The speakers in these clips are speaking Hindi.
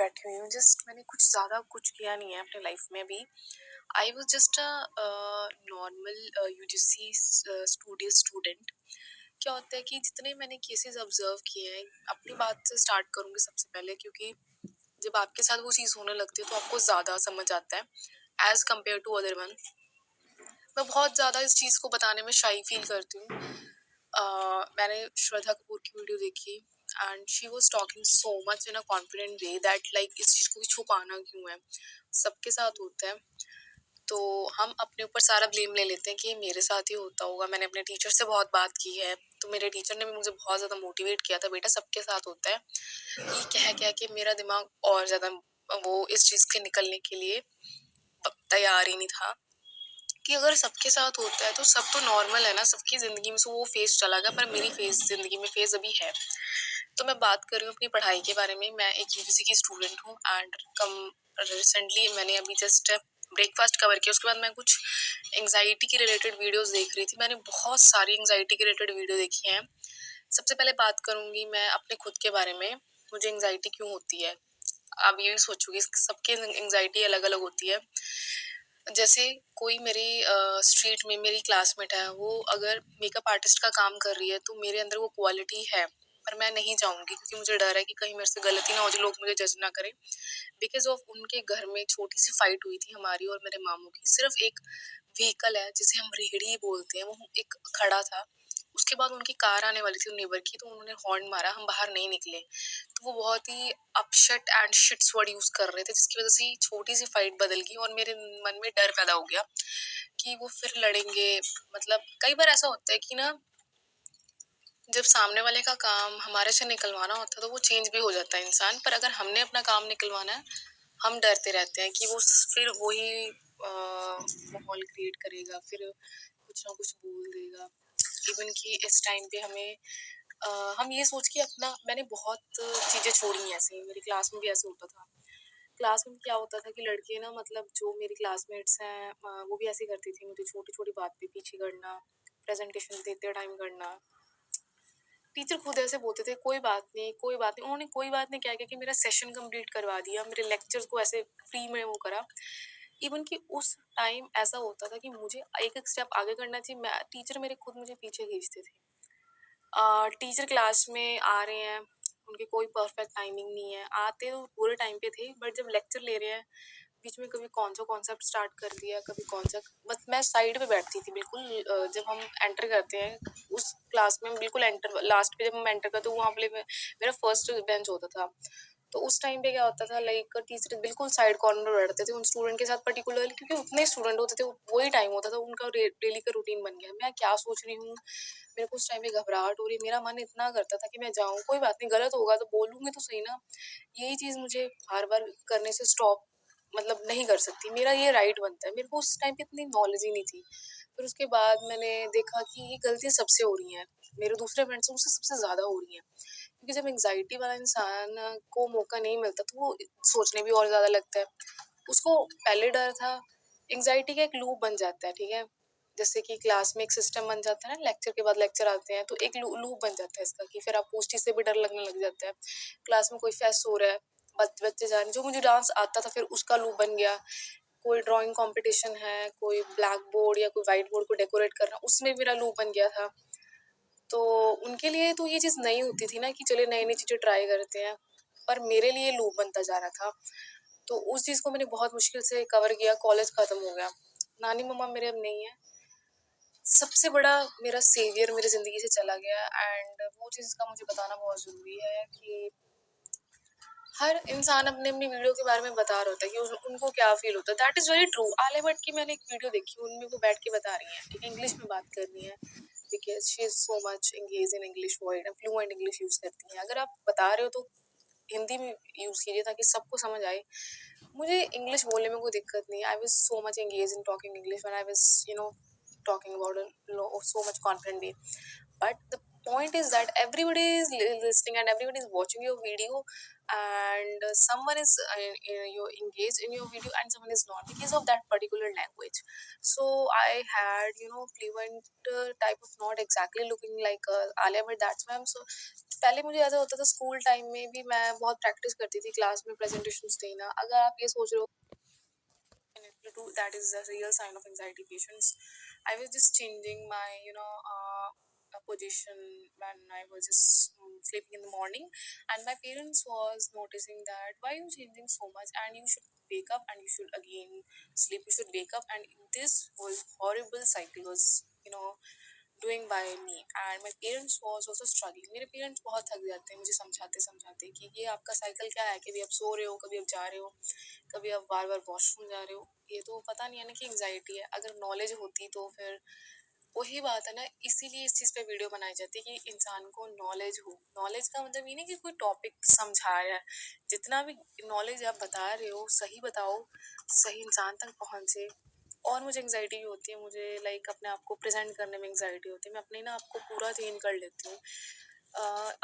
बैठी हुई हूँ। जस्ट मैंने कुछ ज़्यादा कुछ किया नहीं है अपने लाइफ में अभी। I was just a normal UGC student. क्या होता है कि जितने मैंने केसेस ऑब्जर्व किए हैं, अपनी बात से स्टार्ट करूँगी सबसे पहले, क्योंकि जब आपके साथ वो चीज़ होने लगती है तो आपको ज़्यादा समझ आता है as compare to other one. मैं बहुत ज़्यादा इस चीज़ को बताने में शाई फील करती हूँ। मैंने श्रद्धा कपूर की वीडियो देखी and she was talking so much in a confident way that like इस चीज़ को भी छुपाना क्यों है, सबके साथ होता है। तो हम अपने ऊपर सारा ब्लेम ले लेते हैं कि ये मेरे साथ ही होता होगा। मैंने अपने टीचर से बहुत बात की है, तो मेरे टीचर ने भी मुझे बहुत ज़्यादा मोटिवेट किया था, बेटा सबके साथ होता है। ये कह के मेरा दिमाग और ज़्यादा वो इस चीज़ के निकलने के लिए तैयार ही नहीं था कि अगर सबके साथ होता है तो सब तो नॉर्मल है ना, सबकी ज़िंदगी में से वो फेज चला गया, पर मेरी ज़िंदगी में फेज अभी है। तो मैं बात कर रही हूँ अपनी पढ़ाई के बारे में। मैं एक यूजीसी की स्टूडेंट हूँ एंड रिसेंटली मैंने अभी जस्ट ब्रेकफास्ट कवर किया, उसके बाद मैं कुछ एंग्जाइटी की रिलेटेड वीडियोस देख रही थी। मैंने बहुत सारी एंग्जाइटी की रिलेटेड वीडियो देखी हैं। सबसे पहले बात करूंगी मैं अपने खुद के बारे में, मुझे एंग्जाइटी क्यों होती है। आप ये भी सोचोगे सबकी एंग्जाइटी अलग अलग होती है। जैसे कोई मेरी स्ट्रीट में मेरी क्लासमेट है, वो अगर मेकअप आर्टिस्ट का काम कर रही है तो मेरे अंदर वो क्वालिटी है, पर मैं नहीं जाऊंगी क्योंकि मुझे डर है कि कहीं मेरे से गलती ना हो जाए, लोग मुझे जज ना करें। बिकॉज ऑफ उनके घर में छोटी सी फाइट हुई थी हमारी और मेरे मामू की। सिर्फ एक व्हीकल है जिसे हम रेहड़ी बोलते हैं, वो एक खड़ा था, उसके बाद उनकी कार आने वाली थी नेबर की, तो उन्होंने हॉर्न मारा, हम बाहर नहीं निकले। तो वो बहुत ही अपशट एंड शिट्स वर्ड यूज कर रहे थे, जिसकी वजह से छोटी सी फाइट बदल गई और मेरे मन में डर पैदा हो गया कि वो फिर लड़ेंगे। मतलब कई बार ऐसा होता है कि ना, जब सामने वाले का काम हमारे से निकलवाना होता है तो वो चेंज भी हो जाता है इंसान, पर अगर हमने अपना काम निकलवाना है, हम डरते रहते हैं कि वो फिर वही माहौल क्रिएट करेगा, फिर कुछ ना कुछ बोल देगा। इवन कि इस टाइम पे हमें हम ये सोच के अपना, मैंने बहुत चीज़ें छोड़ी हैं ऐसे। मेरी क्लास में भी ऐसे होता था। क्लास में क्या होता था कि लड़के ना, मतलब जो मेरी क्लासमेट्स हैं वो भी ऐसे करती थी, मुझे छोटी छोटी बात पे पीछे करना, प्रेजेंटेशन देते टाइम करना। टीचर खुद ऐसे बोलते थे कोई बात नहीं कोई बात नहीं। उन्होंने कोई बात नहीं क्या किया कि मेरा सेशन कंप्लीट करवा दिया, मेरे लेक्चर्स को ऐसे फ्री में वो करा। इवन कि उस टाइम ऐसा होता था कि मुझे एक एक स्टेप आगे करना चाहिए, मैं टीचर मेरे खुद मुझे पीछे खींचते थे। टीचर क्लास में आ रहे हैं, उनकी कोई परफेक्ट टाइमिंग नहीं है, आते तो पूरे टाइम पे थे, बट जब लेक्चर ले रहे हैं बीच में कभी कौन सा कॉन्सेप्ट स्टार्ट कर दिया, कभी कौन सा, बस मैं साइड पे बैठती थी बिल्कुल। जब हम एंटर करते हैं उस क्लास में, बिल्कुल एंटर लास्ट पे जब हम एंटर करते, वहाँ पे मेरा फर्स्ट बेंच होता था। तो उस टाइम पे क्या होता था, लाइक टीचर बिल्कुल साइड कॉर्नर में बैठते थे उन स्टूडेंट के साथ पर्टिकुलरली, क्योंकि उतने स्टूडेंट होते थे, वही टाइम होता था उनका, डेली का रूटीन बन गया। मैं क्या सोच रही हूँ, मेरे को उस टाइम पे घबराहट हो रही है, मेरा मन इतना करता था कि मैं जाऊँ, कोई बात नहीं गलत होगा तो बोलूंगी तो सही ना। यही चीज़ मुझे बार बार करने से स्टॉप, मतलब नहीं कर सकती, मेरा ये राइट बनता है। मेरे को उस टाइम पे इतनी नॉलेज ही नहीं थी। फिर उसके बाद मैंने देखा कि ये गलतियाँ सबसे हो रही हैं, मेरे दूसरे फ्रेंड्स से उससे सबसे ज़्यादा हो रही हैं। क्योंकि जब एंग्जाइटी वाला इंसान को मौका नहीं मिलता तो वो सोचने भी और ज़्यादा लगता है। उसको पहले डर था, एंग्जाइटी का एक लूप बन जाता है, ठीक है। जैसे कि क्लास में एक सिस्टम बन जाता है ना, लेक्चर के बाद लेक्चर आते हैं, तो एक लूप बन जाता है इसका कि फिर आपको उस चीज़ से भी डर लगने लग जाता है। क्लास में कोई फेस्ट हो रहा है, बच्चे जा रहे हैं, जो मुझे डांस आता था फिर उसका लूप बन गया। कोई ड्राइंग कंपटीशन है, कोई ब्लैक बोर्ड या कोई व्हाइट बोर्ड को डेकोरेट करना, उसमें मेरा लूप बन गया था। तो उनके लिए तो ये चीज़ नई होती थी ना कि चले नई नई चीज़ें ट्राई करते हैं, पर मेरे लिए लूप बनता जा रहा था। तो उस चीज़ को मैंने बहुत मुश्किल से कवर किया, कॉलेज ख़त्म हो गया, नानी मम्मा मेरे अब नहीं है, सबसे बड़ा मेरा सेवियर मेरी ज़िंदगी से चला गया। एंड वो चीज़ का मुझे बताना बहुत ज़रूरी है कि हर इंसान अपने अपनी वीडियो के बारे में बता रहा होता है कि उनको क्या फील होता है। That is very true. Alia Bhatt की मैंने एक वीडियो देखी, उनमें वो बैठ के बता रही हैं, ठीक है, इंग्लिश में बात कर रही हैं, because she is so much engage in English word, fluent English use करती हैं। अगर आप बता रहे हो तो हिंदी में यूज़ कीजिए ताकि सबको समझ आए। मुझे इंग्लिश बोलने में कोई दिक्कत नहीं है, I was so much engage in talking English when I was talking about so much confidently. But the point is that everybody is listening and everybody is watching your video and someone is you engaged in your video and someone is not because of that particular language. So I had fluent type of, not exactly looking like Alia, but that's why I'm so. पहले मुझे ऐसा होता था स्कूल टाइम में भी मैं बहुत प्रैक्टिस करती थी क्लास में प्रेजेंटेशंस देना। अगर आप ये सोच रहे हो that is a real sign of anxiety patients, I was just changing my position when I was just sleeping in the morning, and my parents was noticing that why you changing so much, and you should wake up and you should again sleep, you should wake up, and this whole horrible cycle was doing by me, and my parents was also struggling. मेरे पेरेंट्स बहुत थक जाते हैं मुझे समझाते समझाते कि ये आपका साइकिल क्या है, कभी आप सो रहे हो, कभी आप जा रहे हो, कभी आप बार बार वॉशरूम जा रहे हो। ये तो पता नहीं है ना कि एंग्जाइटी है। अगर नॉलेज होती तो फिर वही बात है ना, इसीलिए इस चीज़ पे वीडियो बनाई जाती है कि इंसान को नॉलेज हो। नॉलेज का मतलब ये नहीं कि कोई टॉपिक समझा रहा है, जितना भी नॉलेज आप बता रहे हो सही बताओ, सही इंसान तक पहुँचे। और मुझे एंग्जाइटी भी होती है, मुझे लाइक अपने आप को प्रेजेंट करने में एंग्जाइटी होती है। मैं अपने ना आपको पूरा चेंज कर लेती हूँ।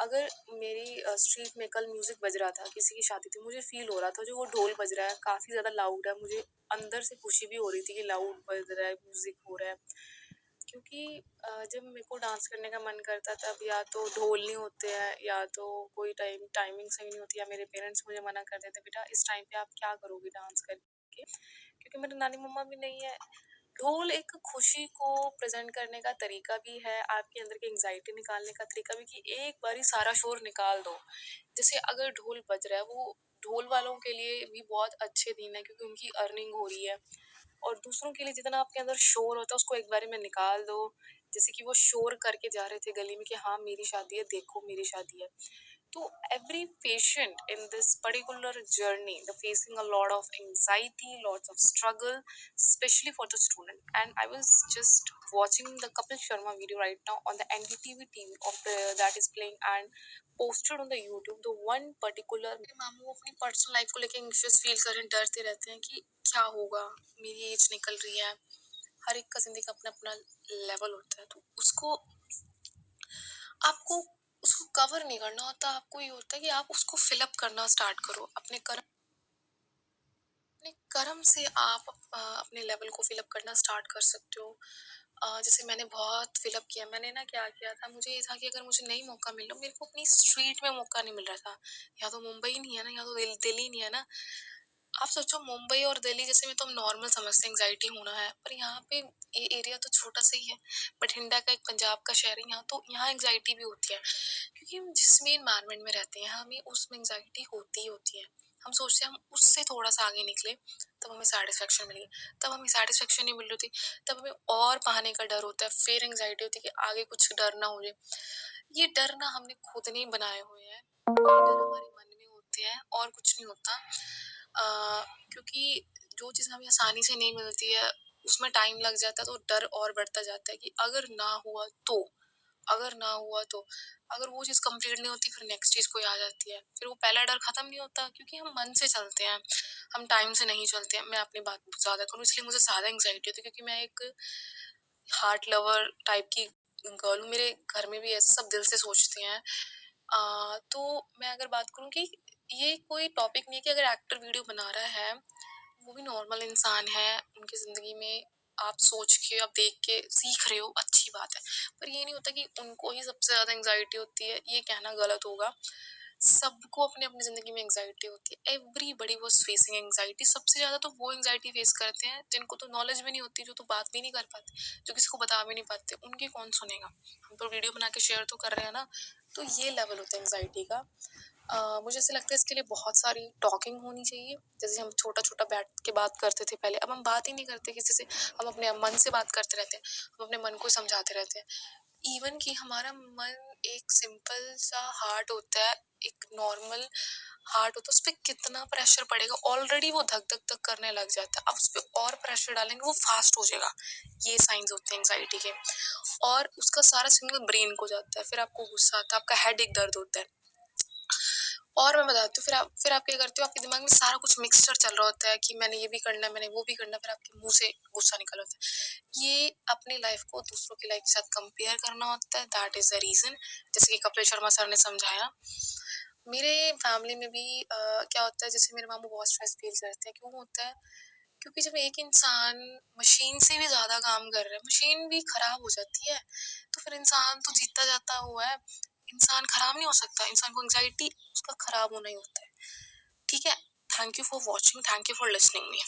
अगर मेरी स्ट्रीट में कल म्यूजिक बज रहा था, किसी की शादी थी, मुझे फील हो रहा था जो वो ढोल बज रहा है काफ़ी ज़्यादा लाउड है, मुझे अंदर से खुशी भी हो रही थी कि लाउड बज रहा है, म्यूजिक हो रहा है। क्योंकि जब मेरे को डांस करने का मन करता तब या तो ढोल नहीं होते हैं या तो कोई टाइमिंग सही नहीं होती, या मेरे पेरेंट्स मुझे मना कर देते बेटा इस टाइम पे आप क्या करोगे डांस करके, क्योंकि मेरे नानी मम्मा भी नहीं है। ढोल एक खुशी को प्रेजेंट करने का तरीका भी है, आपके अंदर की एंग्जाइटी निकालने का तरीका भी, कि एक बारी सारा शोर निकाल दो। जैसे अगर ढोल बज रहा है, वो ढोल वालों के लिए भी बहुत अच्छे दिन है क्योंकि उनकी अर्निंग हो रही है, और दूसरों के लिए जितना आपके अंदर शोर होता है उसको एक बारी में निकाल दो। जैसे कि वो शोर करके जा रहे थे गली में कि हाँ मेरी शादी है, देखो मेरी शादी है। तो every patient in this particular journey, they're facing a lot of anxiety, lots of struggle, especially for the student. And I was just watching the Kapil Sharma video right now on the NDTV TV of that is playing and posted on the YouTube. The one particular मेरे मामू अपनी पर्सनल लाइफ को लेके एंग्शियस फील करें, डरते रहते हैं कि क्या होगा, मेरी एज निकल रही है। हर एक का जिंदगी का अपना अपना लेवल होता है, तो उसको आपको उसको कवर नहीं करना होता, आपको ये होता है कि आप उसको फिलअप करना स्टार्ट करो अपने कर्म से। आप अपने लेवल को फिलअप करना स्टार्ट कर सकते हो। जैसे मैंने बहुत फिलअप किया, मैंने ना क्या किया था, मुझे ये था कि अगर मुझे नहीं मौका मिल रहा, मेरे को अपनी स्ट्रीट में मौका नहीं मिल रहा था। या तो मुंबई नहीं है ना, या तो दिल्ली नहीं है ना। आप सोचो मुंबई और दिल्ली जैसे में तो हम नॉर्मल समझते हैं एंग्जाइटी होना है, पर यहाँ पे ये एरिया तो छोटा सा ही है, बठिंडा का एक पंजाब का शहर है, यहाँ तो यहाँ एंग्जाइटी भी होती है क्योंकि हम जिस भी इन्वायरमेंट में रहते हैं हमें उसमें एंग्जाइटी होती ही होती है। हम सोचते हैं हम उससे थोड़ा सा आगे निकले तब हमें सेटिस्फेक्शन मिलेगी, तब हमें सेटिस्फेक्शन नहीं मिल रही थी, तब हमें और पाने का डर होता है, फिर एंग्जाइटी होती है कि आगे कुछ डर ना हो जाए। ये डर ना हमने खुद नहीं बनाए हुए हैं, ये डर हमारे मन में होते हैं और कुछ नहीं होता। क्योंकि जो चीज़ हमें आसानी से नहीं मिलती है उसमें टाइम लग जाता है, तो डर और बढ़ता जाता है कि अगर ना हुआ तो, अगर ना हुआ तो, अगर वो चीज़ कंप्लीट नहीं होती फिर नेक्स्ट चीज़ कोई आ जाती है, फिर वो पहला डर खत्म नहीं होता क्योंकि हम मन से चलते हैं, हम टाइम से नहीं चलते हैं। मैं अपनी बात ज़्यादा करूँ इसलिए मुझे ज़्यादा एंग्जाइटी होती है क्योंकि मैं एक हार्ट लवर टाइप की गर्ल हूँ, मेरे घर में भी ऐसे सब दिल से सोचते हैं। तो मैं अगर बात करूँ कि ये कोई टॉपिक नहीं है कि अगर एक्टर वीडियो बना रहा है, वो भी नॉर्मल इंसान है, उनकी ज़िंदगी में आप सोच के आप देख के सीख रहे हो, अच्छी बात है, पर ये नहीं होता कि उनको ही सबसे ज़्यादा एंग्जाइटी होती है, ये कहना गलत होगा। सबको अपने अपनी ज़िंदगी में एंग्जाइटी होती है, एवरीबडी वाज फेसिंग एंग्जाइटी। सबसे ज़्यादा तो वो एंग्जाइटी फेस करते हैं जिनको तो नॉलेज भी नहीं होती, जो तो बात भी नहीं कर पाते, जो किसी को बता भी नहीं पाते, उनकी कौन सुनेगा। हम तो वीडियो बना के शेयर तो कर रहे हैं ना, तो ये लेवल होता है एंग्जाइटी का। मुझे ऐसा लगता है इसके लिए बहुत सारी टॉकिंग होनी चाहिए। जैसे हम छोटा छोटा बैठ के बात करते थे पहले, अब हम बात ही नहीं करते किसी से, हम अपने मन से बात करते रहते हैं, हम अपने मन को समझाते रहते हैं। इवन कि हमारा मन एक सिंपल सा हार्ट होता है, एक नॉर्मल हार्ट होता है, उस पर कितना प्रेशर पड़ेगा, ऑलरेडी वो धक धक धक करने लग जाता है, अब उस पर और प्रेशर डालेंगे वो फास्ट हो जाएगा। ये साइंस होते हैं एंग्जाइटी के, और उसका सारा सिग्नल ब्रेन को जाता है, फिर आपको गुस्सा आता है, आपका हेड एक दर्द होता है। और मैं बताती हूँ, फिर आप क्या करते हो, आपके दिमाग में सारा कुछ मिक्सचर चल रहा होता है कि मैंने ये भी करना है, मैंने वो भी करना है, फिर आपके मुंह से गुस्सा निकल होता है। ये अपनी लाइफ को दूसरों की लाइफ के साथ कंपेयर करना होता है, दैट इज द रीजन। जैसे कि कपिल शर्मा सर ने समझाया, मेरे फैमिली में भी क्या होता है, जैसे मेरे मामू बहुत स्ट्रेस फील करते हैं। क्यों होता है? क्योंकि जब एक इंसान मशीन से भी ज्यादा काम कर रहा है, मशीन भी खराब हो जाती है, तो फिर इंसान तो जीतता जाता हुआ है, इंसान खराब नहीं हो सकता। इंसान को एंग्जाइटी उसका खराब होना ही होता है। ठीक है। Thank you for watching, thank you for listening me.